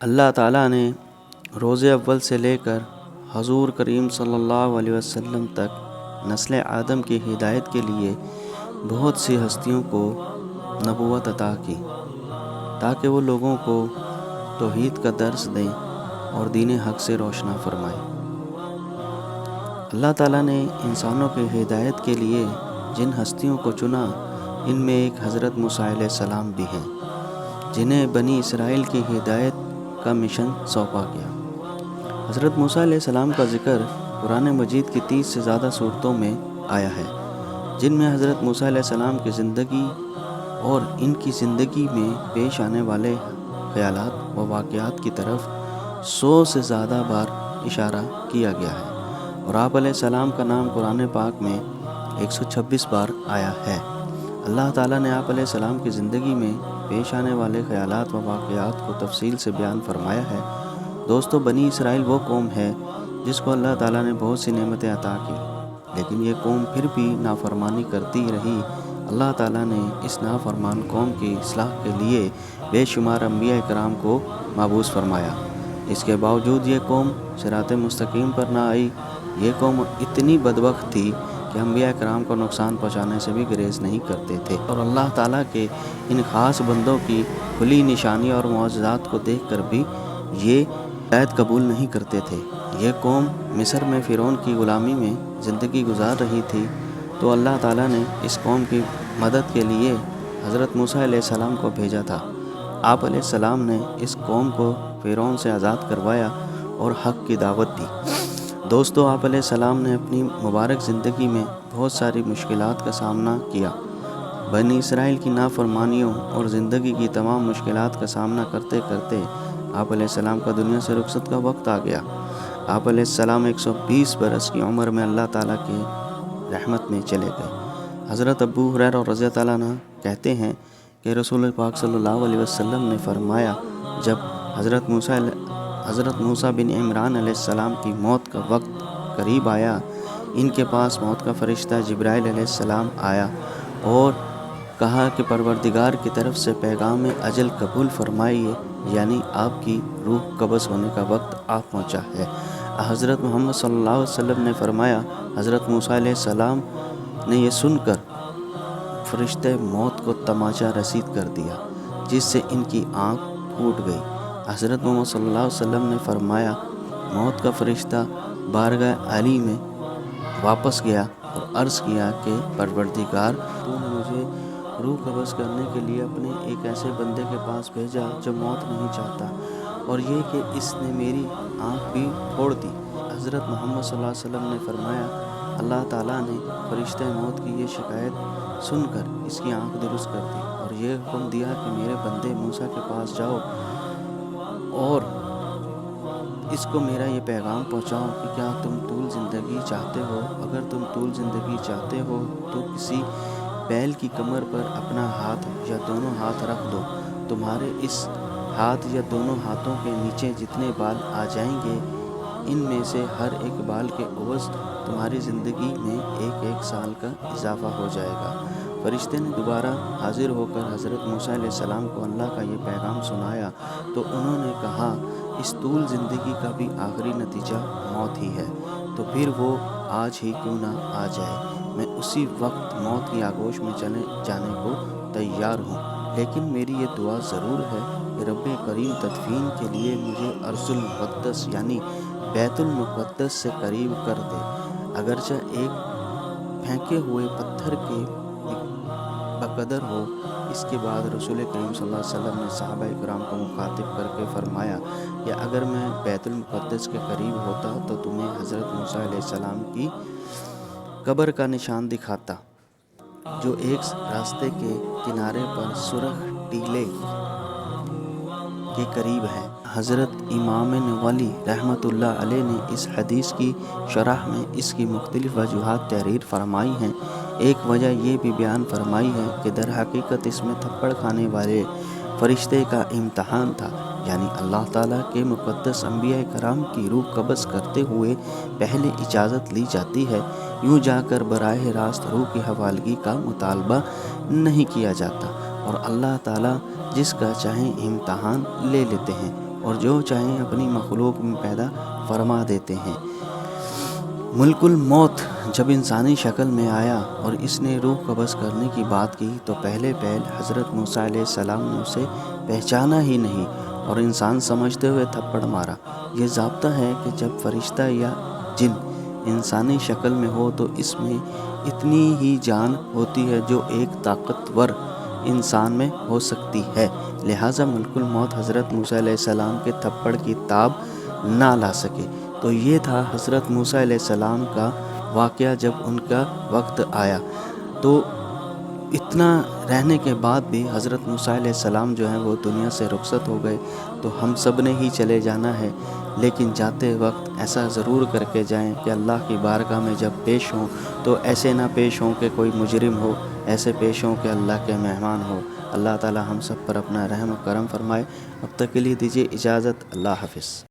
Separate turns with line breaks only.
اللہ تعالیٰ نے روز اول سے لے کر حضور کریم صلی اللہ علیہ وسلم تک نسل آدم کی ہدایت کے لیے بہت سی ہستیوں کو نبوت عطا کی تاکہ وہ لوگوں کو توحید کا درس دیں اور دین حق سے روشنا فرمائیں۔ اللہ تعالیٰ نے انسانوں کی ہدایت کے لیے جن ہستیوں کو چنا ان میں ایک حضرت موسیٰ علیہ السلام بھی ہیں، جنہیں بنی اسرائیل کی ہدایت کا مشن سونپا گیا۔ حضرت موسیٰ علیہ السلام کا ذکر قرآن مجید کی 30 سے زیادہ صورتوں میں آیا ہے، جن میں حضرت موسیٰ علیہ السلام کی زندگی اور ان کی زندگی میں پیش آنے والے خیالات و واقعات کی طرف 100 سے زیادہ بار اشارہ کیا گیا ہے، اور آپ علیہ السلام کا نام قرآن پاک میں 126 بار آیا ہے۔ اللہ تعالیٰ نے آپ علیہ السلام کی زندگی میں پیش آنے والے خیالات و واقعات کو تفصیل سے بیان فرمایا ہے۔ دوستو، بنی اسرائیل وہ قوم ہے جس کو اللہ تعالیٰ نے بہت سی نعمتیں عطا کی، لیکن یہ قوم پھر بھی نافرمانی کرتی رہی۔ اللہ تعالیٰ نے اس نافرمان قوم کی اصلاح کے لیے بے شمار انبیاء کرام کو مبعوث فرمایا۔ اس کے باوجود یہ قوم صراط مستقیم پر نہ آئی۔ یہ قوم اتنی بدبخت تھی کہ انبیاء کرام کو نقصان پہنچانے سے بھی گریز نہیں کرتے تھے، اور اللہ تعالیٰ کے ان خاص بندوں کی کھلی نشانی اور معجزات کو دیکھ کر بھی یہ ہدایت قبول نہیں کرتے تھے۔ یہ قوم مصر میں فرعون کی غلامی میں زندگی گزار رہی تھی، تو اللہ تعالیٰ نے اس قوم کی مدد کے لیے حضرت موسیٰ علیہ السلام کو بھیجا تھا۔ آپ علیہ السلام نے اس قوم کو فرعون سے آزاد کروایا اور حق کی دعوت دی۔ دوستو، آپ علیہ السلام نے اپنی مبارک زندگی میں بہت ساری مشکلات کا سامنا کیا۔ بنی اسرائیل کی نافرمانیوں اور زندگی کی تمام مشکلات کا سامنا کرتے کرتے آپ علیہ السلام کا دنیا سے رخصت کا وقت آ گیا۔ آپ علیہ السلام 120 برس کی عمر میں اللہ تعالیٰ کے رحمت میں چلے گئے۔ حضرت ابو ہریرہ رضی اللہ عنہ کہتے ہیں کہ رسول پاک صلی اللہ علیہ وسلم نے فرمایا، جب حضرت موسیٰ بن عمران علیہ السلام کی موت کا وقت قریب آیا، ان کے پاس موت کا فرشتہ جبرائیل علیہ السلام آیا اور کہا کہ پروردگار کی طرف سے پیغام اجل قبول فرمائیے، یعنی آپ کی روح قبض ہونے کا وقت آ پہنچا ہے۔ حضرت محمد صلی اللہ علیہ وسلم نے فرمایا، حضرت موسیٰ علیہ السلام نے یہ سن کر فرشتہ موت کو تماچا رسید کر دیا، جس سے ان کی آنکھ پھوٹ گئی۔ حضرت محمد صلی اللہ علیہ وسلم نے فرمایا، موت کا فرشتہ بارگاہ علی میں واپس گیا اور عرض کیا کہ پروردگار، تو نے مجھے روح قبض کرنے کے لیے اپنے ایک ایسے بندے کے پاس بھیجا جو موت نہیں چاہتا، اور یہ کہ اس نے میری آنکھ بھی پھوڑ دی۔ حضرت محمد صلی اللہ علیہ وسلم نے فرمایا، اللہ تعالیٰ نے فرشتہ موت کی یہ شکایت سن کر اس کی آنکھ درست کر دی اور یہ حکم دیا کہ میرے بندے موسیٰ کے پاس جاؤ اور اس کو میرا یہ پیغام پہنچاؤ کہ کیا تم طول زندگی چاہتے ہو؟ اگر تم طول زندگی چاہتے ہو تو کسی بیل کی کمر پر اپنا ہاتھ یا دونوں ہاتھ رکھ دو، تمہارے اس ہاتھ یا دونوں ہاتھوں کے نیچے جتنے بال آ جائیں گے، ان میں سے ہر ایک بال کے عوض تمہاری زندگی میں 1 سال کا اضافہ ہو جائے گا۔ فرشتے نے دوبارہ حاضر ہو کر حضرت موسیٰ علیہ السلام کو اللہ کا یہ پیغام سنایا تو انہوں نے کہا، اس طول زندگی کا بھی آخری نتیجہ موت ہی ہے، تو پھر وہ آج ہی کیوں نہ آ جائے، میں اسی وقت موت کی آغوش میں چلے جانے کو تیار ہوں، لیکن میری یہ دعا ضرور ہے کہ رب کریم تدفین کے لیے مجھے ارض المقدس یعنی بیت المقدس سے قریب کر دے، اگرچہ ایک پھینکے ہوئے پتھر کے بقدر ہو۔ اس کے بعد رسول کریم صلی اللہ علیہ وسلم نے صحابہ کرام کو مخاطب کر کے فرمایا کہ اگر میں بیت المقدس کے قریب ہوتا تو تمہیں حضرت موسیٰ علیہ السلام کی قبر کا نشان دکھاتا، جو ایک راستے کے کنارے پر سرخ ٹیلے کے قریب ہے۔ حضرت امام نووی رحمۃ اللہ علیہ نے اس حدیث کی شرح میں اس کی مختلف وجوہات تحریر فرمائی ہیں۔ ایک وجہ یہ بھی بیان فرمائی ہے کہ در حقیقت اس میں تھپڑ کھانے والے فرشتے کا امتحان تھا، یعنی اللہ تعالیٰ کے مقدس انبیاء کرام کی روح قبض کرتے ہوئے پہلے اجازت لی جاتی ہے، یوں جا کر براہ راست روح کی حوالگی کا مطالبہ نہیں کیا جاتا، اور اللہ تعالیٰ جس کا چاہیں امتحان لے لیتے ہیں اور جو چاہیں اپنی مخلوق میں پیدا فرما دیتے ہیں۔ ملک الموت جب انسانی شکل میں آیا اور اس نے روح قبض کرنے کی بات کی تو پہلے حضرت موسیٰ علیہ السلام نے اسے پہچانا ہی نہیں اور انسان سمجھتے ہوئے تھپڑ مارا۔ یہ ضابطہ ہے کہ جب فرشتہ یا جن انسانی شکل میں ہو تو اس میں اتنی ہی جان ہوتی ہے جو ایک طاقتور انسان میں ہو سکتی ہے، لہٰذا ملک الموت حضرت موسیٰ علیہ السلام کے تھپڑ کی تاب نہ لا سکے۔ تو یہ تھا حضرت موسیٰ علیہ السلام کا واقعہ جب ان کا وقت آیا۔ تو اتنا رہنے کے بعد بھی حضرت موسیٰ علیہ السلام جو ہیں وہ دنیا سے رخصت ہو گئے، تو ہم سب نے ہی چلے جانا ہے، لیکن جاتے وقت ایسا ضرور کر کے جائیں کہ اللہ کی بارگاہ میں جب پیش ہوں تو ایسے نہ پیش ہوں کہ کوئی مجرم ہو، ایسے پیش ہوں کہ اللہ کے مہمان ہو۔ اللہ تعالی ہم سب پر اپنا رحم و کرم فرمائے۔ اب تک کے لیے دیجیے اجازت، اللہ حافظ۔